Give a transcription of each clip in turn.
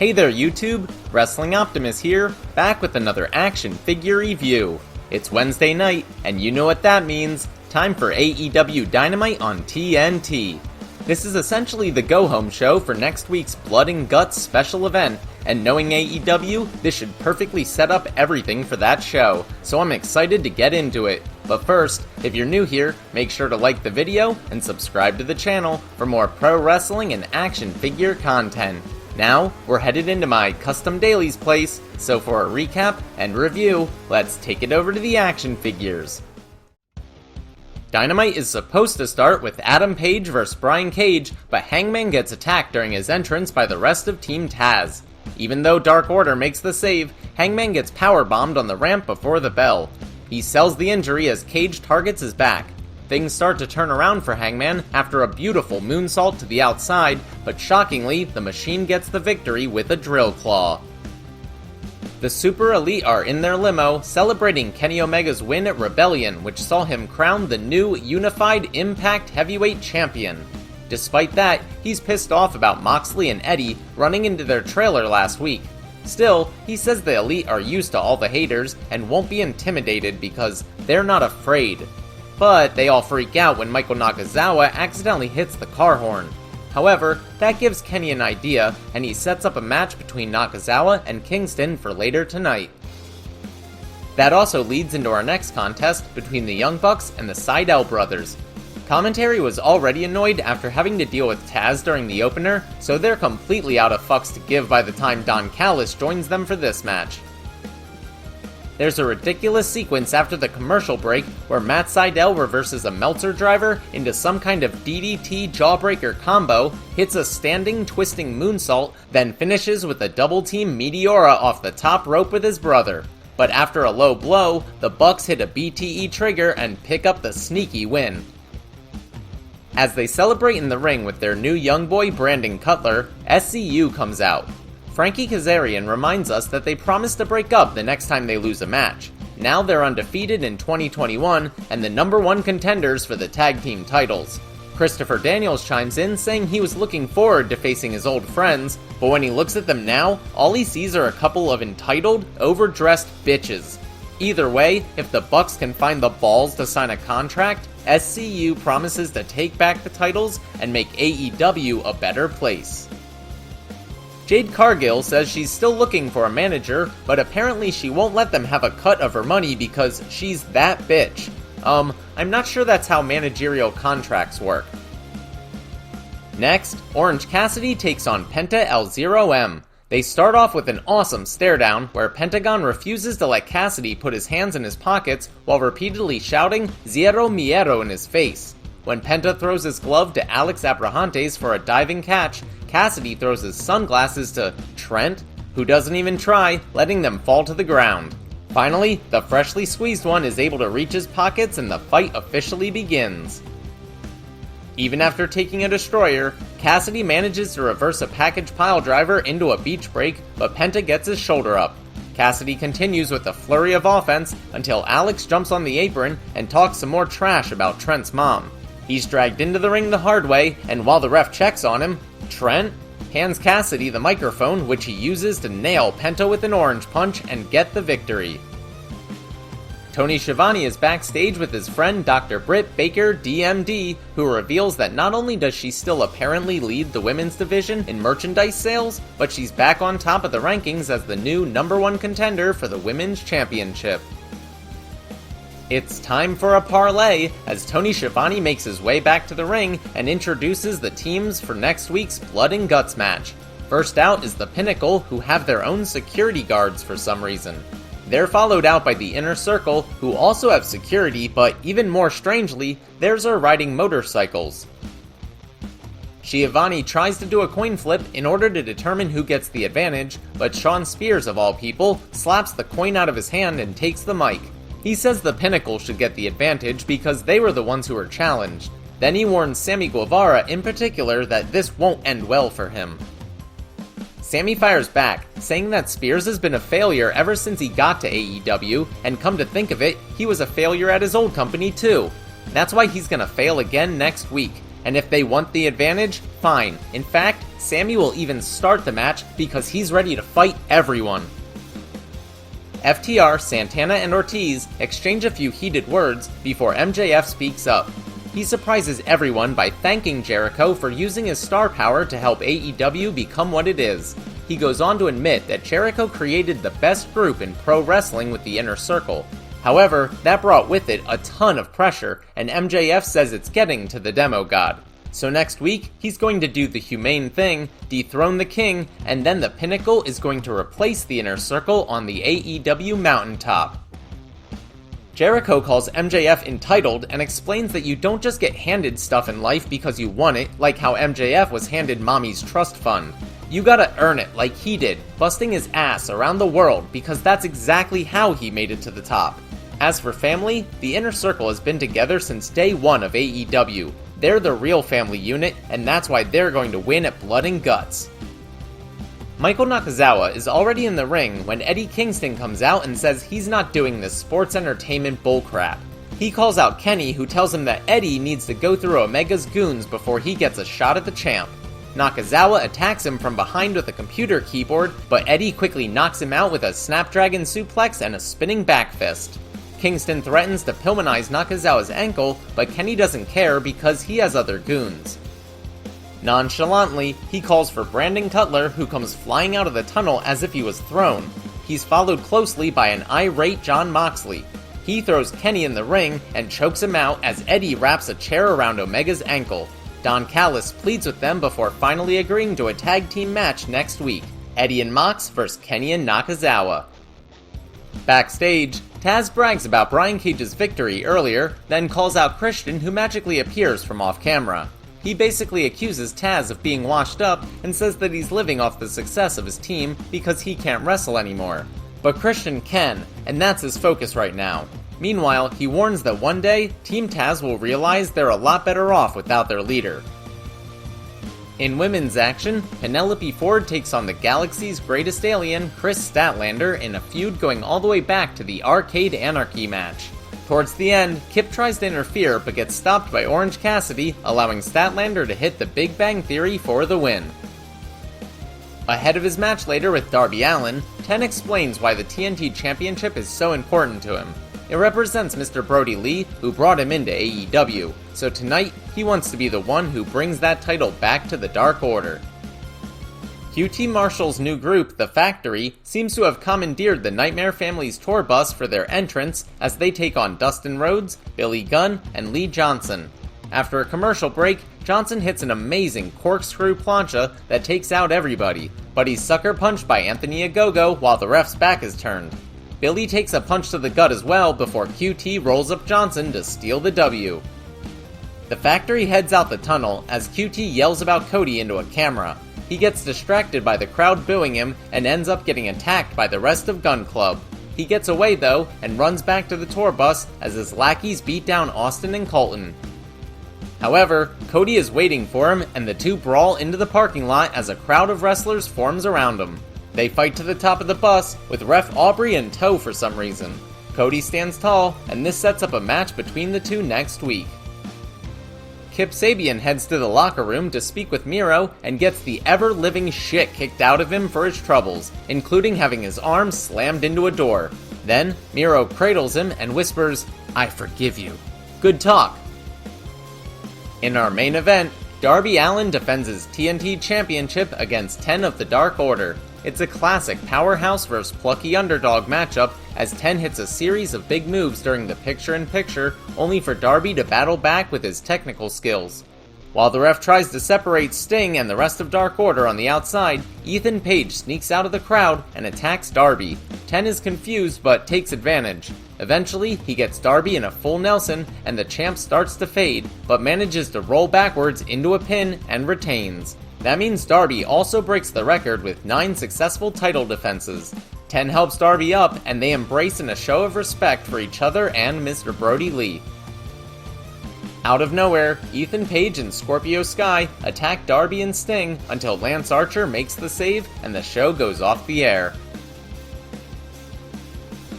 Hey there YouTube, Wrestling Optimus here, back with another action figure review. It's Wednesday night, and you know what that means, time for AEW Dynamite on TNT. This is essentially the go-home show for next week's Blood and Guts special event, and knowing AEW, this should perfectly set up everything for that show, so I'm excited to get into it. But first, if you're new here, make sure to like the video and subscribe to the channel for more pro wrestling and action figure content. Now, we're headed into my custom dailies place, so for a recap and review, let's take it over to the action figures. Dynamite is supposed to start with Adam Page vs Brian Cage, but Hangman gets attacked during his entrance by the rest of Team Taz. Even though Dark Order makes the save, Hangman gets powerbombed on the ramp before the bell. He sells the injury as Cage targets his back. Things start to turn around for Hangman after a beautiful moonsault to the outside, but shockingly, the Machine gets the victory with a drill claw. The Super Elite are in their limo, celebrating Kenny Omega's win at Rebellion, which saw him crowned the new Unified Impact Heavyweight Champion. Despite that, he's pissed off about Moxley and Eddie running into their trailer last week. Still, he says the Elite are used to all the haters and won't be intimidated because they're not afraid. But they all freak out when Michael Nakazawa accidentally hits the car horn. However, that gives Kenny an idea, and he sets up a match between Nakazawa and Kingston for later tonight. That also leads into our next contest between the Young Bucks and the Sydal brothers. Commentary was already annoyed after having to deal with Taz during the opener, so they're completely out of fucks to give by the time Don Callis joins them for this match. There's a ridiculous sequence after the commercial break where Matt Sydal reverses a Meltzer driver into some kind of DDT jawbreaker combo, hits a standing twisting moonsault, then finishes with a double team Meteora off the top rope with his brother. But after a low blow, the Bucks hit a BTE trigger and pick up the sneaky win. As they celebrate in the ring with their new young boy Brandon Cutler, SCU comes out. Frankie Kazarian reminds us that they promised to break up the next time they lose a match. Now they're undefeated in 2021 and the #1 contenders for the tag team titles. Christopher Daniels chimes in saying he was looking forward to facing his old friends, but when he looks at them now, all he sees are a couple of entitled, overdressed bitches. Either way, if the Bucks can find the balls to sign a contract, SCU promises to take back the titles and make AEW a better place. Jade Cargill says she's still looking for a manager, but apparently she won't let them have a cut of her money because she's that bitch. I'm not sure that's how managerial contracts work. Next, Orange Cassidy takes on Penta El-Zero-M. They start off with an awesome stare down where Pentagon refuses to let Cassidy put his hands in his pockets while repeatedly shouting "Zero Miedo" in his face. When Penta throws his glove to Alex Abrahantes for a diving catch, Cassidy throws his sunglasses to Trent, who doesn't even try, letting them fall to the ground. Finally, the freshly squeezed one is able to reach his pockets and the fight officially begins. Even after taking a destroyer, Cassidy manages to reverse a package piledriver into a beach break, but Penta gets his shoulder up. Cassidy continues with a flurry of offense until Alex jumps on the apron and talks some more trash about Trent's mom. He's dragged into the ring the hard way, and while the ref checks on him, Trent hands Cassidy the microphone, which he uses to nail Penta with an orange punch and get the victory. Tony Schiavone is backstage with his friend Dr. Britt Baker, DMD, who reveals that not only does she still apparently lead the women's division in merchandise sales, but she's back on top of the rankings as the new #1 contender for the women's championship. It's time for a parlay as Tony Schiavone makes his way back to the ring and introduces the teams for next week's Blood and Guts match. First out is the Pinnacle, who have their own security guards for some reason. They're followed out by the Inner Circle, who also have security, but even more strangely, theirs are riding motorcycles. Schiavone tries to do a coin flip in order to determine who gets the advantage, but Shawn Spears, of all people, slaps the coin out of his hand and takes the mic. He says the Pinnacle should get the advantage because they were the ones who were challenged. Then he warns Sammy Guevara in particular that this won't end well for him. Sammy fires back, saying that Spears has been a failure ever since he got to AEW, and come to think of it, he was a failure at his old company too. That's why he's gonna fail again next week. And if they want the advantage, fine. In fact, Sammy will even start the match because he's ready to fight everyone. FTR, Santana, and Ortiz exchange a few heated words before MJF speaks up. He surprises everyone by thanking Jericho for using his star power to help AEW become what it is. He goes on to admit that Jericho created the best group in pro wrestling with the Inner Circle. However, that brought with it a ton of pressure, and MJF says it's getting to the Demo God. So next week, he's going to do the humane thing, dethrone the king, and then the Pinnacle is going to replace the Inner Circle on the AEW mountaintop. Jericho calls MJF entitled and explains that you don't just get handed stuff in life because you want it, like how MJF was handed Mommy's trust fund. You gotta earn it like he did, busting his ass around the world because that's exactly how he made it to the top. As for family, the Inner Circle has been together since day one of AEW. They're the real family unit, and that's why they're going to win at Blood and Guts. Michael Nakazawa is already in the ring when Eddie Kingston comes out and says he's not doing this sports entertainment bullcrap. He calls out Kenny, who tells him that Eddie needs to go through Omega's goons before he gets a shot at the champ. Nakazawa attacks him from behind with a computer keyboard, but Eddie quickly knocks him out with a Snapdragon suplex and a spinning back fist. Kingston threatens to Pillmanize Nakazawa's ankle, but Kenny doesn't care because he has other goons. Nonchalantly, he calls for Brandon Cutler, who comes flying out of the tunnel as if he was thrown. He's followed closely by an irate Jon Moxley. He throws Kenny in the ring and chokes him out as Eddie wraps a chair around Omega's ankle. Don Callis pleads with them before finally agreeing to a tag team match next week, Eddie and Mox vs. Kenny and Nakazawa. Backstage, Taz brags about Brian Cage's victory earlier, then calls out Christian, who magically appears from off-camera. He basically accuses Taz of being washed up and says that he's living off the success of his team because he can't wrestle anymore. But Christian can, and that's his focus right now. Meanwhile, he warns that one day, Team Taz will realize they're a lot better off without their leader. In women's action, Penelope Ford takes on the Galaxy's greatest alien, Chris Statlander, in a feud going all the way back to the Arcade Anarchy match. Towards the end, Kip tries to interfere but gets stopped by Orange Cassidy, allowing Statlander to hit the Big Bang Theory for the win. Ahead of his match later with Darby Allin, Ten explains why the TNT Championship is so important to him. It represents Mr. Brody Lee, who brought him into AEW, so tonight, he wants to be the one who brings that title back to the Dark Order. QT Marshall's new group, The Factory, seems to have commandeered the Nightmare Family's tour bus for their entrance as they take on Dustin Rhodes, Billy Gunn, and Lee Johnson. After a commercial break, Johnson hits an amazing corkscrew plancha that takes out everybody, but he's sucker punched by Anthony Ogogo while the ref's back is turned. Billy takes a punch to the gut as well before QT rolls up Johnson to steal the W. The Factory heads out the tunnel as QT yells about Cody into a camera. He gets distracted by the crowd booing him and ends up getting attacked by the rest of Gun Club. He gets away though and runs back to the tour bus as his lackeys beat down Austin and Colton. However, Cody is waiting for him and the two brawl into the parking lot as a crowd of wrestlers forms around him. They fight to the top of the bus, with Ref Aubrey in tow for some reason. Cody stands tall, and this sets up a match between the two next week. Kip Sabian heads to the locker room to speak with Miro and gets the ever-living shit kicked out of him for his troubles, including having his arm slammed into a door. Then, Miro cradles him and whispers, "I forgive you. Good talk." In our main event, Darby Allin defends his TNT Championship against 10 of the Dark Order. It's a classic powerhouse vs. plucky underdog matchup as 10 hits a series of big moves during the picture-in-picture, only for Darby to battle back with his technical skills. While the ref tries to separate Sting and the rest of Dark Order on the outside, Ethan Page sneaks out of the crowd and attacks Darby. 10 is confused but takes advantage. Eventually, he gets Darby in a full Nelson and the champ starts to fade, but manages to roll backwards into a pin and retains. That means Darby also breaks the record with 9 successful title defenses. 10 helps Darby up, and they embrace in a show of respect for each other and Mr. Brody Lee. Out of nowhere, Ethan Page and Scorpio Sky attack Darby and Sting until Lance Archer makes the save and the show goes off the air.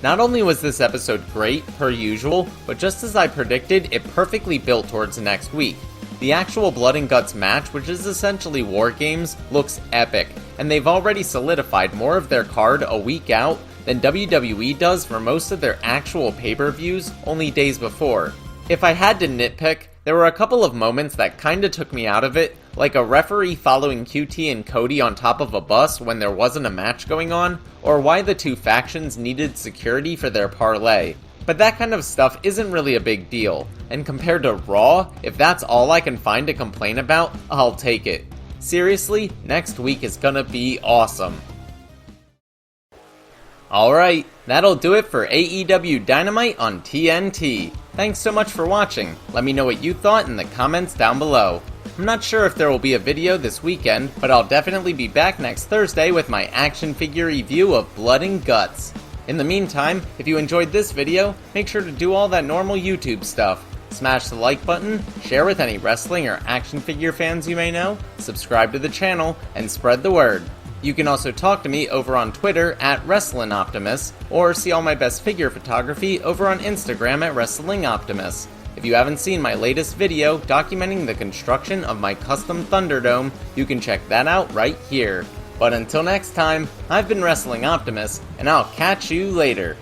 Not only was this episode great, per usual, but just as I predicted, it perfectly built towards the next week. The actual Blood and Guts match, which is essentially War Games, looks epic, and they've already solidified more of their card a week out than WWE does for most of their actual pay-per-views only days before. If I had to nitpick, there were a couple of moments that kinda took me out of it, like a referee following QT and Cody on top of a bus when there wasn't a match going on, or why the two factions needed security for their parlay. But that kind of stuff isn't really a big deal, and compared to Raw, if that's all I can find to complain about, I'll take it. Seriously, next week is gonna be awesome. Alright, that'll do it for AEW Dynamite on TNT. Thanks so much for watching. Let me know what you thought in the comments down below. I'm not sure if there will be a video this weekend, but I'll definitely be back next Thursday with my action figure review of Blood and Guts. In the meantime, if you enjoyed this video, make sure to do all that normal YouTube stuff. Smash the like button, share with any wrestling or action figure fans you may know, subscribe to the channel, and spread the word. You can also talk to me over on Twitter at WrestlingOptimus, or see all my best figure photography over on Instagram at WrestlingOptimus. If you haven't seen my latest video documenting the construction of my custom Thunderdome, you can check that out right here. But until next time, I've been Wrestling Optimus, and I'll catch you later.